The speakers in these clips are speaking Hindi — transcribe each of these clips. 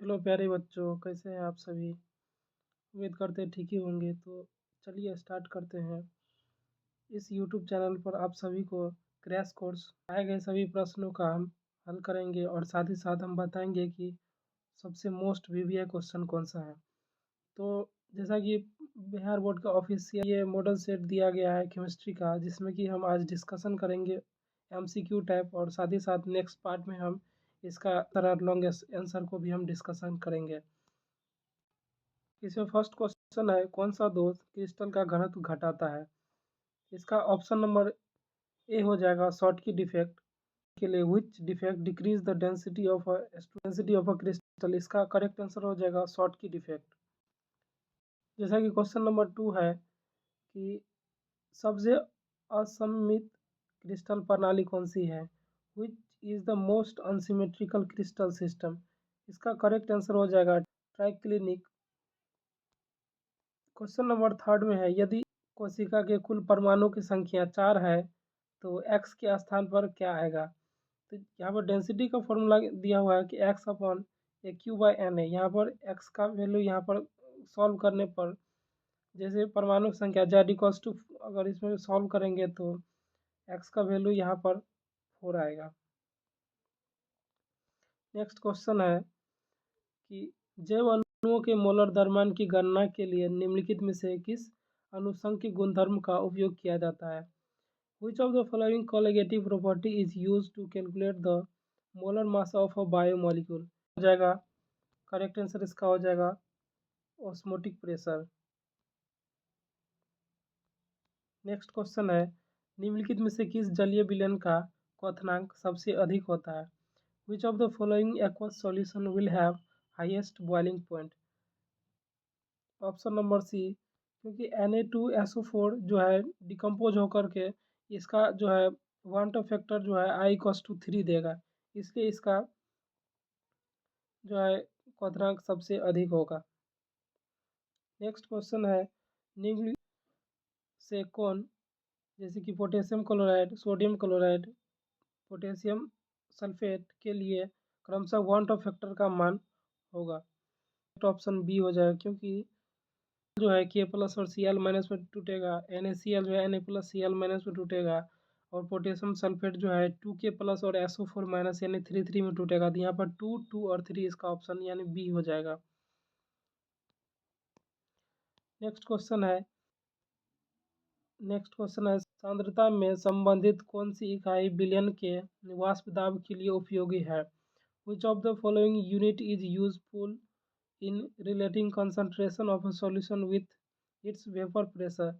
हेलो प्यारे बच्चों, कैसे हैं आप सभी। उम्मीद करते हैं ठीक ही होंगे। तो चलिए स्टार्ट करते हैं। इस यूट्यूब चैनल पर आप सभी को क्रैश कोर्स आए गए सभी प्रश्नों का हम हल करेंगे और साथ ही साथ हम बताएंगे कि सबसे मोस्ट वीवीआई क्वेश्चन कौन सा है। तो जैसा कि बिहार बोर्ड का ऑफिशियल ये मॉडल सेट दिया गया है केमिस्ट्री का, जिसमें कि हम आज डिस्कशन करेंगे एमसीक्यू टाइप, और साथ ही साथ नेक्स्ट पार्ट में हम इसका तरह लॉन्गेस्ट आंसर को भी हम डिस्कशन करेंगे। इसमें फर्स्ट क्वेश्चन है, कौन सा दोष क्रिस्टल का घनत्व घटाता है। इसका ऑप्शन नंबर ए हो जाएगा शॉर्टकी डिफेक्ट के लिए which defect decreases the density of a crystal. इसका करेक्ट आंसर हो जाएगा शॉर्टकी डिफेक्ट। जैसा कि क्वेश्चन नंबर 2 है कि सबसे असममित क्रिस्टल प्रणाली कौन सी है, which is the most unsymmetrical crystal system. इसका करेक्ट आंसर हो जाएगा ट्राइक्लिनिक। क्वेश्चन नंबर 3 में है, यदि कोशिका के कुल परमाणु की संख्या 4 है तो x के स्थान पर क्या आएगा। तो यहाँ पर डेंसिटी का फॉर्मूला दिया हुआ है कि x upon a q by n है। यहाँ पर x का वैल्यू यहाँ पर सॉल्व करने पर जैसे परमाणु की संख्या जेड इक्वल्स टू, अगर इसमें सॉल्व करेंगे तो x का वैल्यू यहाँ पर 4 आएगा। नेक्स्ट क्वेश्चन है कि जैव अणुओं के मोलर द्रव्यमान की गणना के लिए निम्नलिखित में से किस अनुषंग गुणधर्म का उपयोग किया जाता है। Which of the following colligative property is used to calculate the molar mass of a biomolecule? हो जाएगा करेक्ट आंसर इसका हो जाएगा ऑस्मोटिक प्रेशर। नेक्स्ट क्वेश्चन है, निम्नलिखित में से किस जलीय विलयन का क्वथनांक सबसे अधिक होता है। Which of the following aqueous solution will have highest boiling point? Option number C, क्योंकि Na2SO4 जो है डिकम्पोज होकर के इसका जो है वांट फैक्टर जो है I=3 देगा, इसलिए इसका जो है क्वथनांक सबसे अधिक होगा। नेक्स्ट क्वेश्चन है, निम्न से कौन, जैसे कि potassium chloride, sodium chloride, potassium sulphate के लिए क्रमशः वांट फैक्टर का मान होगा। ऑप्शन बी हो जाएगा, क्योंकि जो है के प्लस और सी एल माइनस में टूटेगा, NaCl जो है Na प्लस Cl माइनस में टूटेगा, और पोटेशियम सल्फेट जो है 2K प्लस और SO4 माइनस यानी 3 में टूटेगा। तो यहाँ पर 2, 2 और 3 इसका ऑप्शन यानी बी हो जाएगा। नेक्स्ट क्वेश्चन है सांद्रता में संबंधित कौन सी इकाई विलयन के वाष्प दाब के लिए उपयोगी है। Which of the following unit is useful in relating concentration of a solution with its vapour pressure.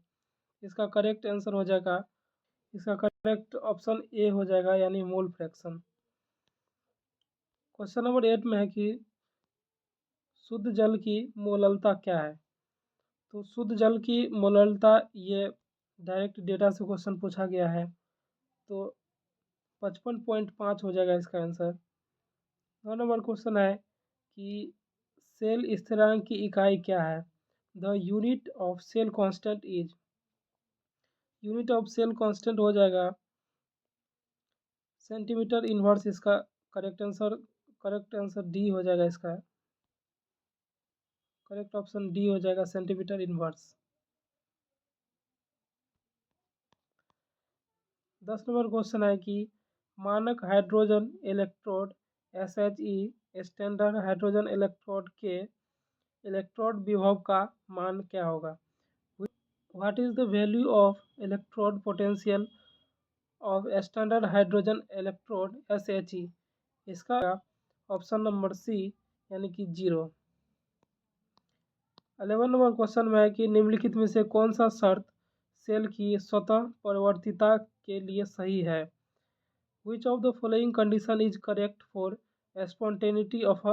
इसका करेक्ट आंसर हो जाएगा, इसका करेक्ट ऑप्शन ए हो जाएगा यानी मोल फ्रैक्शन। क्वेश्चन नंबर 8 में है कि शुद्ध जल की मोललता क्या है। तो शुद्ध जल की मोललता, ये डायरेक्ट डेटा से क्वेश्चन पूछा गया है, तो 55.5 हो जाएगा इसका आंसर। 9 नंबर क्वेश्चन है कि सेल स्थिरांक की इकाई क्या है। The unit of cell constant is, unit of cell constant हो जाएगा सेंटीमीटर इनवर्स। इसका करेक्ट आंसर डी हो जाएगा, इसका करेक्ट ऑप्शन डी हो जाएगा सेंटीमीटर इनवर्स। 10 नंबर क्वेश्चन है कि मानक hydrogen electrode SHE standard hydrogen electrode के इलेक्ट्रोड विभव का मान क्या होगा। What is the value of electrode potential of standard hydrogen electrode SHE। इसका ऑप्शन नंबर सी यानी कि 0। 11 नंबर क्वेश्चन में है कि निम्नलिखित में से कौन सा शर्त सेल की स्वतः परिवर्तिता के लिए सही है। Which of the following condition is correct for spontaneity of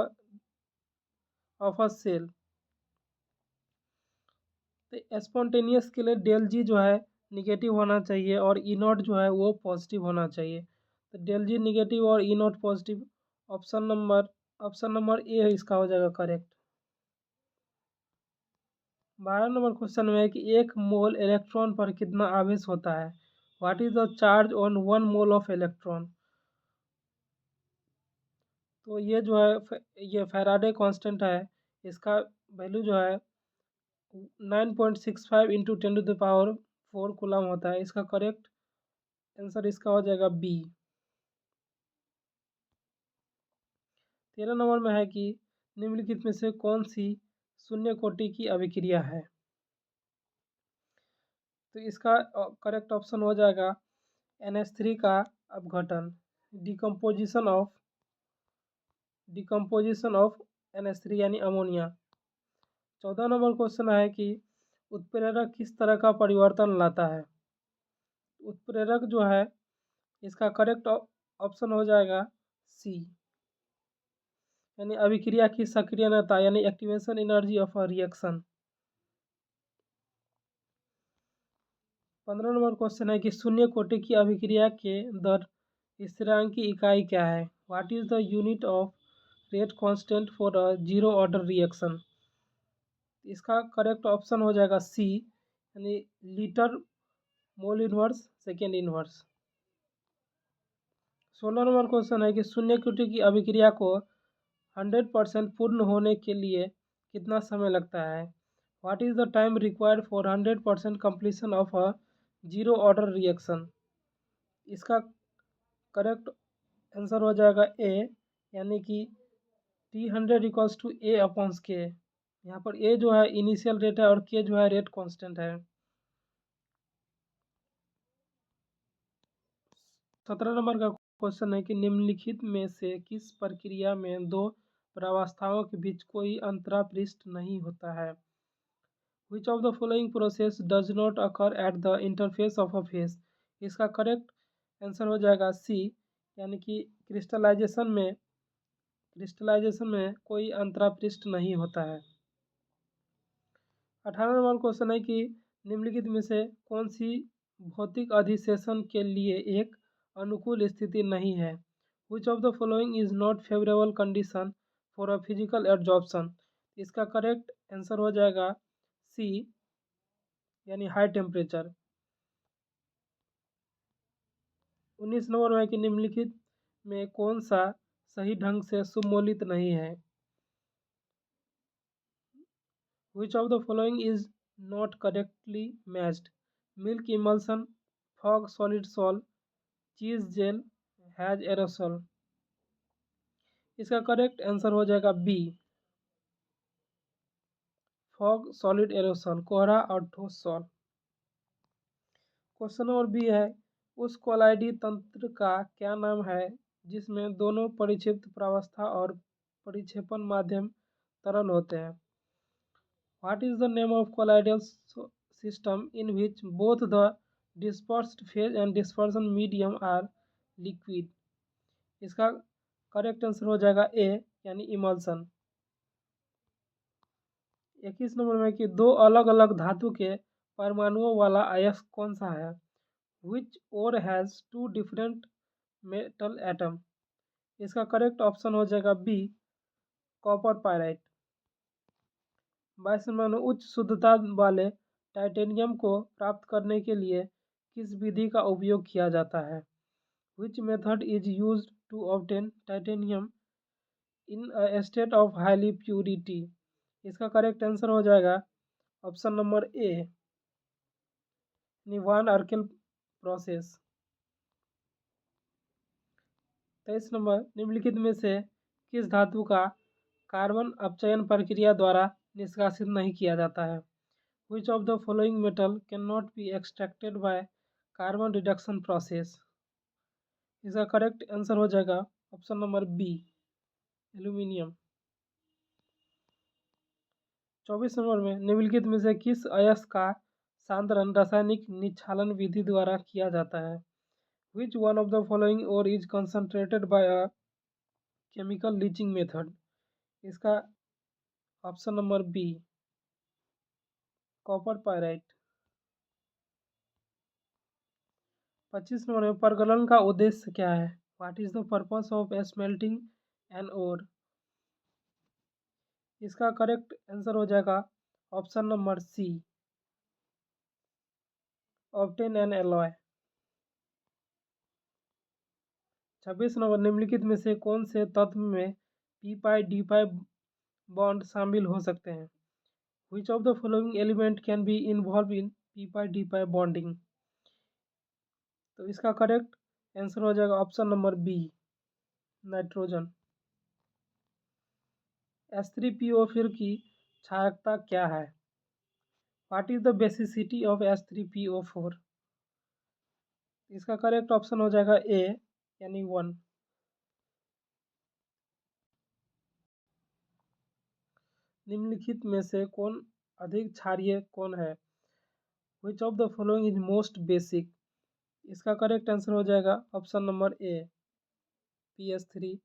a cell. तो स्पॉन्टेनियस के लिए डेल जी जो है निगेटिव होना चाहिए और ई नॉट जो है वो पॉजिटिव होना चाहिए। तो डेल जी निगेटिव और E not positive, option number A है इसका हो जाएगा करेक्ट। 12 नंबर क्वेश्चन में है कि 1 मोल इलेक्ट्रॉन पर कितना आवेश होता है। What is the charge on 1 mole of electron. तो ये जो है ये फैराडे कांस्टेंट है, इसका वैल्यू जो है 9.65 इंटू 10⁴ कूलम होता है। इसका करेक्ट आंसर इसका हो जाएगा बी। 13 नंबर में है कि निम्नलिखित में से कौन सी शून्य कोटि की अभिक्रिया है। तो इसका करेक्ट ऑप्शन हो जाएगा NH3 का अपघटन, डिकम्पोजिशन ऑफ NH3 यानी अमोनिया। 14 नंबर क्वेश्चन है कि उत्प्रेरक किस तरह का परिवर्तन लाता है। उत्प्रेरक जो है इसका करेक्ट ऑप्शन हो जाएगा सी, यानी अभिक्रिया की सक्रियता यानी activation energy of a reaction. 15 number question है कि शून्य कोटि की अभिक्रिया के दर स्थिरांक की इकाई क्या है। What is the unit of rate constant for a zero order reaction. इसका करेक्ट ऑप्शन हो जाएगा सी, यानी litre mole inverse second inverse. 16 number question है कि शून्य कोटि की अभिक्रिया को 100% पूर्ण होने के लिए कितना समय लगता है। What is the time required for 100% completion of a zero order reaction. इसका करेक्ट आंसर हो जाएगा ए, यानी कि T100 = A/K। यहाँ पर ए जो है इनिशियल रेट है और के जो है रेट कांस्टेंट है। 17 नंबर का क्वेश्चन है कि निम्नलिखित में से किस प्रक्रिया में दो प्रावस्थाओं के बीच कोई अंतरापृष्ठ नहीं होता है। Which of the following process does not occur at the interface of a face. इसका करेक्ट आंसर हो जाएगा सी, यानी कि क्रिस्टलाइजेशन में कोई अंतरापृष्ठ नहीं होता है। 18 नंबर क्वेश्चन है कि निम्नलिखित में से कौन सी भौतिक अधिशेषण के लिए एक अनुकूल स्थिति नहीं है। Which of the following is not favourable condition for a physical absorption. इसका करेक्ट आंसर हो जाएगा सी, यानी हाई टेम्परेचर। 19 नंबर में है कि निम्नलिखित में कौन सा सही ढंग से सुमोलित नहीं है। Which of the following is not correctly matched? Milk emulsion, fog solid sol, cheese gel, has aerosol। इसका करेक्ट आंसर हो जाएगा बी, फॉग सॉलिड एरोसॉल, कोहरा और ठोस सॉल। क्वेश्चन नंबर बी है, उस कोलाइडी तंत्र का क्या नाम है जिसमें दोनों परिक्षिप्त प्रावस्था और परिक्षेपण माध्यम तरल होते हैं। What is the name of colloidal system in which both the dispersed phase and dispersion medium are liquid। इसका करेक्ट आंसर हो जाएगा ए, यानी इमल्सन। 21 नंबर में कि दो अलग अलग धातु के परमाणुओं वाला अयस्क कौन सा है। Which ore has two different metal atom। इसका करेक्ट ऑप्शन हो जाएगा बी, कॉपर पायराइट। 22 नंबर में उच्च शुद्धता वाले टाइटेनियम को प्राप्त करने के लिए किस विधि का उपयोग किया जाता है। Which method is used to obtain titanium in a state of highly purity. इसका करेक्ट आंसर हो जाएगा option number A, van Arkel process. 23 नंबर, निम्नलिखित में से किस धातु का कार्बन अपचयन प्रक्रिया द्वारा निष्कासित नहीं किया जाता है। Which of the following metal cannot be extracted by carbon reduction process। इसका करेक्ट आंसर हो जाएगा ऑप्शन नंबर बी, एल्यूमिनियम। 24 नंबर में निम्नलिखित में से किस अयस्क का सांद्रण रासायनिक निच्छालन विधि द्वारा किया जाता है। Which one of the following ore is concentrated by a chemical leaching method। इसका option number B, copper pyrite. 25 number में परगलन का उद्देश्य क्या है। What is the purpose of smelting an ore. इसका करेक्ट आंसर हो जाएगा option number C, obtain an alloy. 26 number, निम्नलिखित में से कौन से तत्व में p pi d pi bond शामिल हो सकते हैं? Which of the following element can be involved in p pi d pi bonding? तो इसका करेक्ट आंसर हो जाएगा option number B, nitrogen. H3PO4 की क्षारकता क्या है? What is the basicity of H3PO4? इसका करेक्ट ऑप्शन हो जाएगा ए, यानी 1। निम्नलिखित में से कौन अधिक क्षारीय कौन है? Which of the following is most basic? इसका करेक्ट आंसर हो जाएगा ऑप्शन नंबर ए, PH3।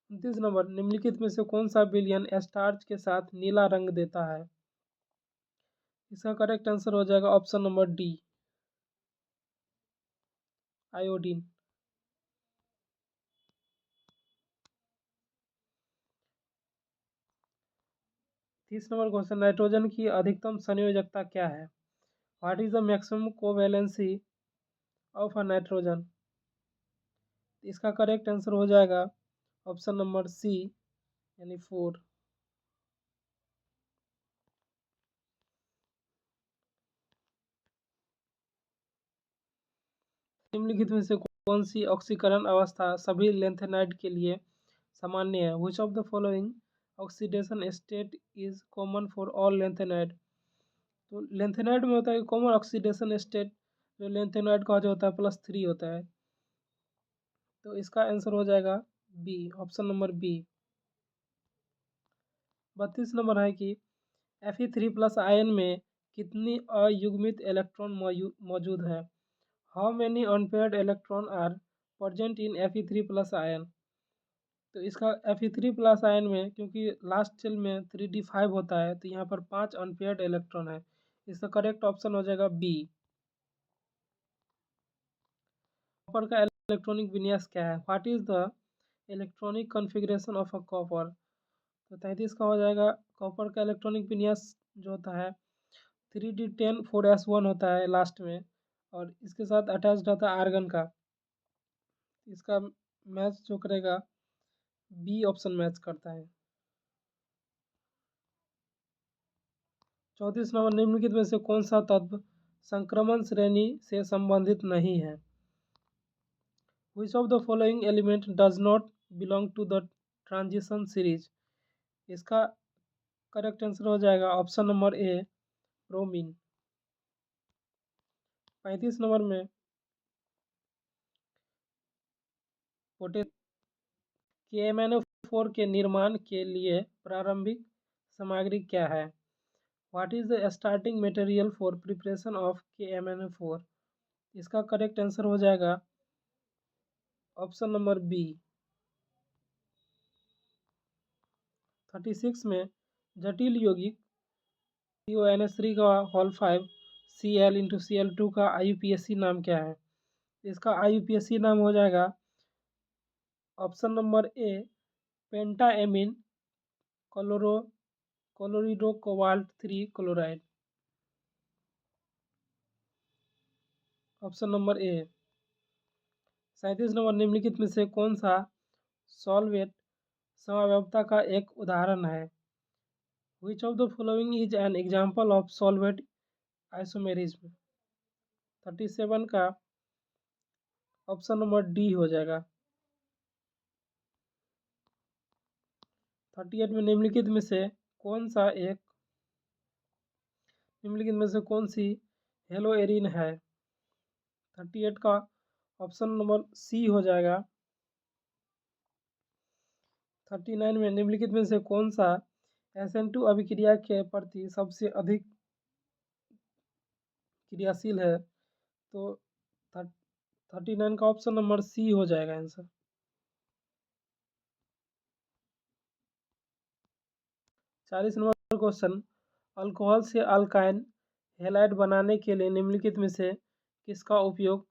29 नंबर, निम्नलिखित में से कौन सा विलयन स्टार्च के साथ नीला रंग देता है? इसका करेक्ट आंसर हो जाएगा option number D, iodine. 30 number question, nitrogen की अधिकतम संयोजकता क्या है? What is the maximum covalency of a nitrogen? इसका करेक्ट आंसर हो जाएगा ऑप्शन नंबर सी, यानी 4। निम्नलिखित में से कौन सी ऑक्सीकरण अवस्था सभी लेंथेनाइड के लिए सामान्य है? Which of the following oxidation state is common for all lanthanide? तो लेंथेनाइड में होता है कॉमन ऑक्सीडेशन स्टेट, जो लेंथेनाइड का जो होता है +3 होता है। तो इसका आंसर हो जाएगा B, option number B. 32 number है कि Fe3+ आयन में कितनी अयुग्मित इलेक्ट्रॉन मौजूद है? How many unpaired electron are present in Fe3+ ion? तो इसका Fe3+ आयन में, क्योंकि लास्ट शेल में 3d5 होता है, तो यहाँ पर 5 अनपेयर्ड इलेक्ट्रॉन है। इसका करेक्ट ऑप्शन हो जाएगा बी। कॉपर का इलेक्ट्रॉनिक विन्यास क्या है? What is the electronic configuration of a copper? तो 33 का हो जाएगा कॉपर का इलेक्ट्रॉनिक विन्यास जो होता है 3d10 4s1 होता है लास्ट में, और इसके साथ अटैच्ड रहता है आर्गन का। इसका मैच जो करेगा बी ऑप्शन मैच करता है। 34 नंबर, निम्नलिखित में से कौन सा तत्व संक्रमण श्रेणी से संबंधित नहीं है? Which of the following element does not belong to the transition series? इसका करेक्ट आंसर हो जाएगा option number A, bromine. 35 number में KMnO4 के निर्माण के लिए प्रारंभिक सामग्री क्या है? What is the starting material for preparation of KMnO4? इसका करेक्ट आंसर हो जाएगा ऑप्शन नंबर बी। 36 में जटिल यौगिक CONH3 का होल 5 Cl×Cl2 का IUPAC नाम क्या है? इसका IUPAC नाम हो जाएगा option number A, pentaammine chlorido cobalt 3 chloride. Option number A. 37 नंबर, निम्नलिखित में से कौन सा सॉल्वेट समव्यवता का एक उदाहरण है? Which of the following is an example of solvate isomerism? 37 का ऑप्शन नंबर डी हो जाएगा। 38 में निम्नलिखित में से कौन सा एक निम्नलिखित में से कौन सी हेलोएरिन है? 38 का ऑप्शन नंबर सी हो जाएगा। 39 में निम्नलिखित में से कौन सा SN2 अभिक्रिया के प्रति सबसे अधिक क्रियाशील है? तो 39 का ऑप्शन नंबर सी हो जाएगा आंसर। 40 नंबर क्वेश्चन, अल्कोहल से अल्काइन हैलाइड बनाने के लिए निम्नलिखित में से किसका उपयोग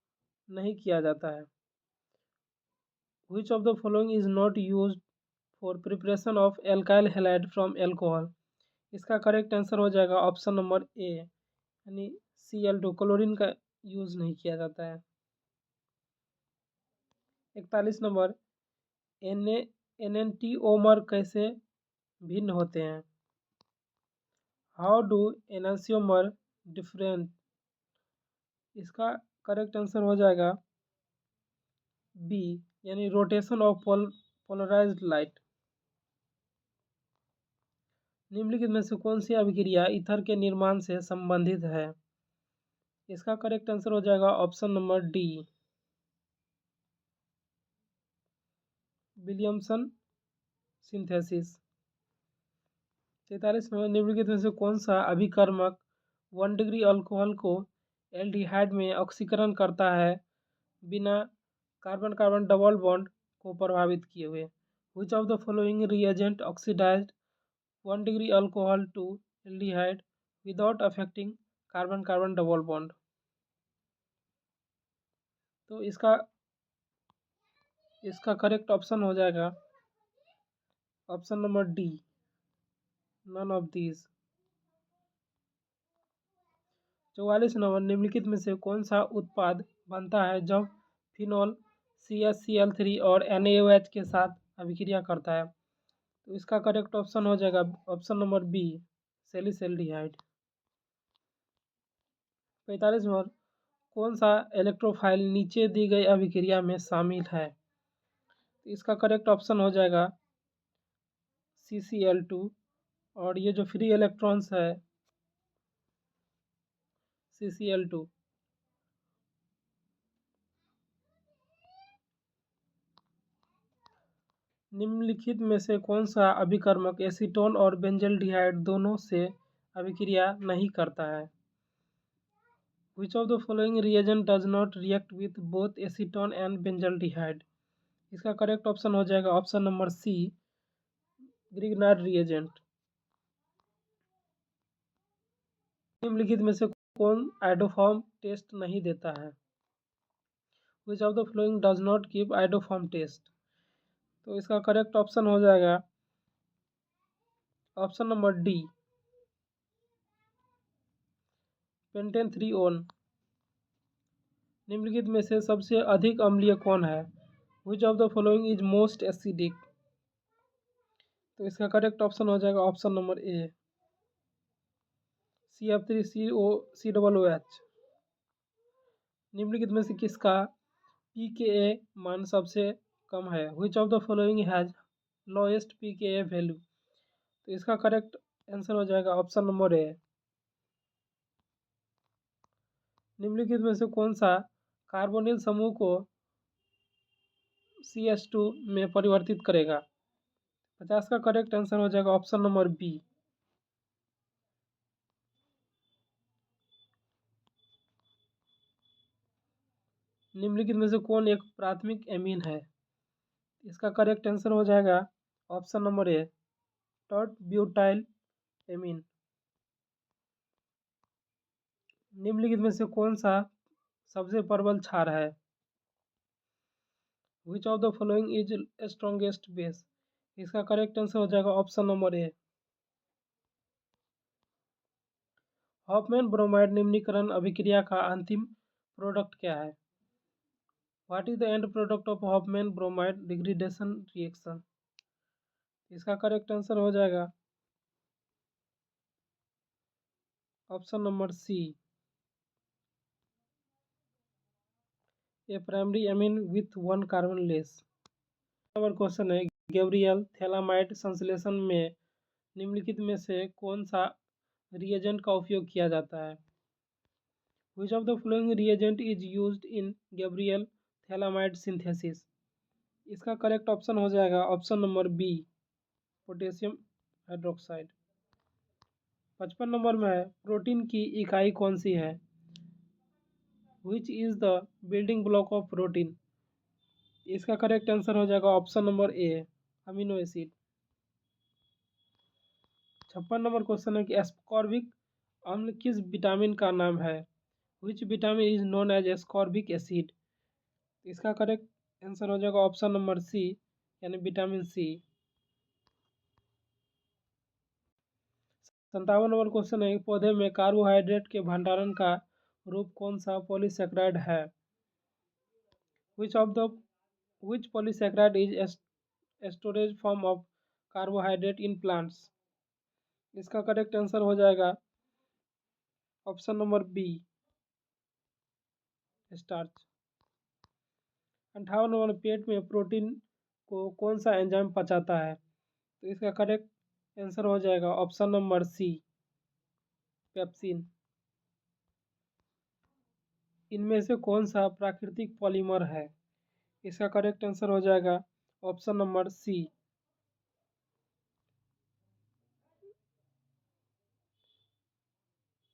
नहीं किया जाता है? Which of the following is not used for preparation of alkyl halide from alcohol? इसका करेक्ट आंसर हो जाएगा ऑप्शन नंबर ए, यानी Cl2, क्लोरीन का यूज़ नहीं किया जाता है। 41 नंबर, एनेंटिओमर कैसे भिन्न होते हैं? How do enantiomer different? इसका करेक्ट आंसर हो जाएगा बी, यानी रोटेशन ऑफ पोलराइज्ड लाइट। निम्नलिखित में से कौन सी अभिक्रिया ईथर के निर्माण से संबंधित है? इसका करेक्ट आंसर हो जाएगा option number D, Williamson synthesis. 43 number, निम्नलिखित में से कौन सा अभिकर्मक 1 डिग्री अल्कोहल को एल्डिहाइड में ऑक्सीकरण करता है बिना कार्बन कार्बन डबल बॉन्ड को प्रभावित किए हुए? Which of the following reagent oxidized 1 degree alcohol to aldehyde without affecting carbon carbon double bond? तो इसका करेक्ट ऑप्शन हो जाएगा option number D, none of these. 44 number, निम्नलिखित में से कौन सा उत्पाद बनता है जब फिनॉल CH3 और NaOH के साथ अभिक्रिया करता है? तो इसका करेक्ट ऑप्शन हो जाएगा ऑप्शन नंबर बी, सैलिसल्डिहाइड। 45 नंबर, कौन सा इलेक्ट्रोफाइल नीचे दी गई अभिक्रिया में शामिल है? तो इसका करेक्ट ऑप्शन हो जाएगा CCl2, और ये जो फ्री इलेक्ट्रॉन्स है CCl2। निम्नलिखित में से कौन सा अभिकर्मक एसीटोन और बेंजल्डिहाइड दोनों से अभिक्रिया नहीं करता है? Which of the following reagent does not react with both acetone and benzaldehyde? इसका करेक्ट ऑप्शन हो जाएगा option number C, Grignard reagent. निम्नलिखित में से कौन आइडोफॉर्म टेस्ट नहीं देता है? Which of the following does not give iodoform test? तो इसका करेक्ट ऑप्शन हो जाएगा option number D, pentan 3 one. निम्नलिखित में से सबसे अधिक अम्लीय कौन है? Which of the following is most acidic? तो इसका करेक्ट ऑप्शन हो जाएगा ऑप्शन नंबर ए, CF3COOH। निम्नलिखित में से किसका pKa मान सबसे कम है? Which of the following has lowest pKa value? तो इसका करेक्ट आंसर हो जाएगा ऑप्शन नंबर ए। निम्नलिखित में से कौन सा कार्बोनिल समूह को CH2 में परिवर्तित करेगा? 50 का करेक्ट आंसर हो जाएगा ऑप्शन नंबर बी। निम्नलिखित में से कौन एक प्राथमिक एमीन है? इसका करेक्ट आंसर हो जाएगा ऑप्शन नंबर ए, टॉट ब्यूटाइल एमीन। निम्नलिखित में से कौन सा सबसे प्रबल क्षार है? Which of the following is strongest base? इसका करेक्ट आंसर हो जाएगा option number A, Hofmann bromide निम्नीकरण अभिक्रिया का अंतिम प्रोडक्ट क्या है? What is the end product of Hofmann bromide degradation reaction? इसका करेक्ट आंसर हो जाएगा option number C, a primary amine with 1 carbon less. Number question है, गैब्रियल थैलामाइड संश्लेषण में निम्नलिखित में से कौन सा रिएजेंट का उपयोग किया जाता है? Which of the following reagent is used in Gabriel phthalimide synthesis? इसका करेक्ट ऑप्शन हो जाएगा option number B, potassium hydroxide. 55 number में है, प्रोटीन की इकाई कौन सी है? Which is the building block of protein? इसका करेक्ट आंसर हो जाएगा option number A, amino acid. 56 number question है कि एस्कॉर्बिक अम्ल किस विटामिन का नाम है? Which vitamin is known as ascorbic acid? इसका करेक्ट आंसर हो जाएगा ऑप्शन नंबर सी, यानी विटामिन सी। 57 नंबर क्वेश्चन है, पौधे में कार्बोहाइड्रेट के भंडारण का रूप कौन सा पॉलीसेकेराइड है? Which of the which polysaccharide is storage form of carbohydrate in plants. इसका करेक्ट आंसर हो जाएगा ऑप्शन नंबर बी, स्टार्च। 58 नंबर, पेट में प्रोटीन को कौन सा एंजाइम पचाता है। तो इसका करेक्ट आंसर हो जाएगा ऑप्शन नंबर सी, पेप्सिन। इनमें से कौन सा प्राकृतिक पॉलीमर है। इसका करेक्ट आंसर हो जाएगा ऑप्शन नंबर सी,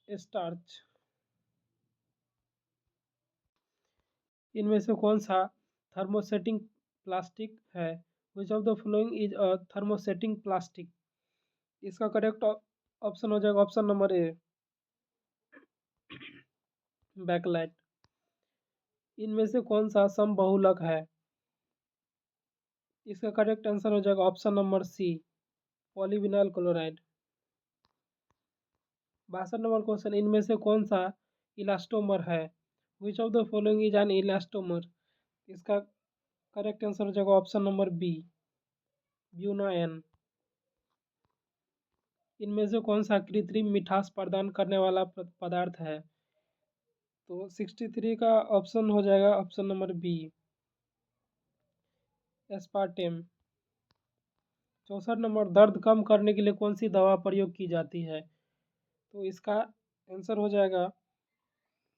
स्टार्च। इनमें से कौन सा थर्मोसेटिंग प्लास्टिक है। Which of the following is a thermosetting plastic. इसका करेक्ट ऑप्शन हो जाएगा ऑप्शन नंबर ए, बैकलाइट। इनमें से कौन सा समबहुलक है। इसका करेक्ट आंसर हो जाएगा option number C, polyvinyl chloride. 62 number question, इनमें से कौन सा इलास्टोमर है। Which of the following is an elastomer. इसका करेक्ट आंसर हो जाएगा ऑप्शन नंबर बी, ब्यूनोएन। इनमें से कौन सा कृत्रिम मिठास प्रदान करने वाला पदार्थ है। तो 63 का ऑप्शन हो जाएगा option number B, aspartame. 64 number, दर्द कम करने के लिए कौन सी दवा प्रयोग की जाती है। तो इसका आंसर हो जाएगा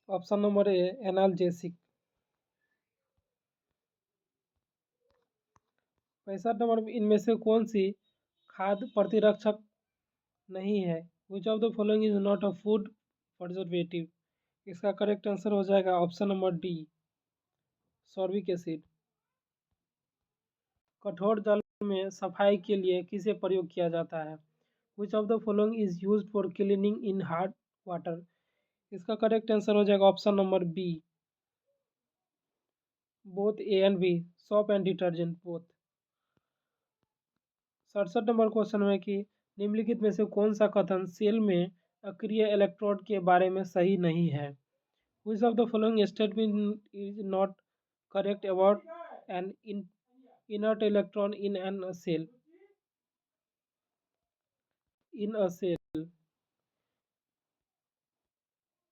ऑप्शन नंबर ए, एनाल्जेसिक। 65 नंबर, इनमें से कौन सी खाद्य प्रतिरक्षक नहीं है। Which of the following is not a food preservative. इसका करेक्ट आंसर हो जाएगा option number D, sorbic acid. कठोर जल में सफाई के लिए किसे प्रयोग किया जाता है। Which of the following is used for cleaning in hard water. इसका करेक्ट आंसर हो जाएगा option number B, both A and B, soap and detergent both. 67 number question में कि निम्नलिखित में से कौन सा कथन सेल में अक्रिय इलेक्ट्रोड के बारे में सही नहीं है। Which of the following statement is not correct about an inert electron in an cell, in a cell।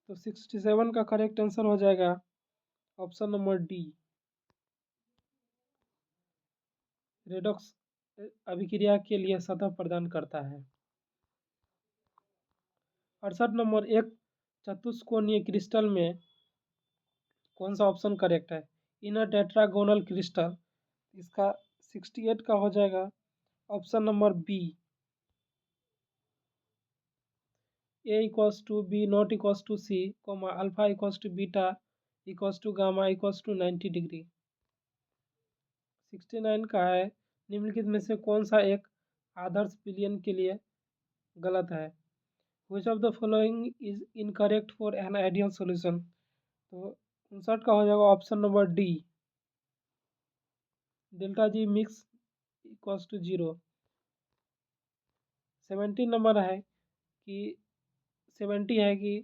तो 67 का करेक्ट आंसर हो जाएगा ऑप्शन नंबर डी, रेडॉक्स अभिक्रिया के लिए सतह प्रदान करता है। 68 नंबर, एक चतुष्कोणीय क्रिस्टल में कौन सा ऑप्शन करेक्ट है। In a tetragonal crystal. इसका 68 का हो जाएगा option number B, a equals to b not equals to c, alpha equals to beta equals to gamma equals to 90 degree. 69 का है, निम्नलिखित में से कौन सा एक आदर्श विलयन के लिए गलत है। Which of the following is incorrect for an ideal solution. तो 59 का हो जाएगा option number D, delta G mix equals to 0। 70 number है कि 70 है कि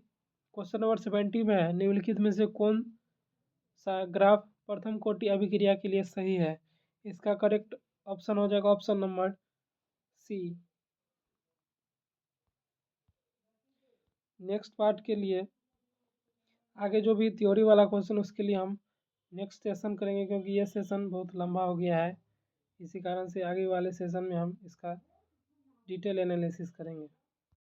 क्वेश्चन नंबर 70 में है, निम्नलिखित में से कौन सा ग्राफ प्रथम कोटि अभिक्रिया के लिए सही है। इसका करेक्ट ऑप्शन हो जाएगा option number C. Next part के लिए आगे जो भी थ्योरी वाला क्वेश्चन उसके लिए हम नेक्स्ट सेशन करेंगे, क्योंकि ये सेशन बहुत लंबा हो गया है। इसी कारण से आगे वाले सेशन में हम इसका डिटेल एनालिसिस करेंगे।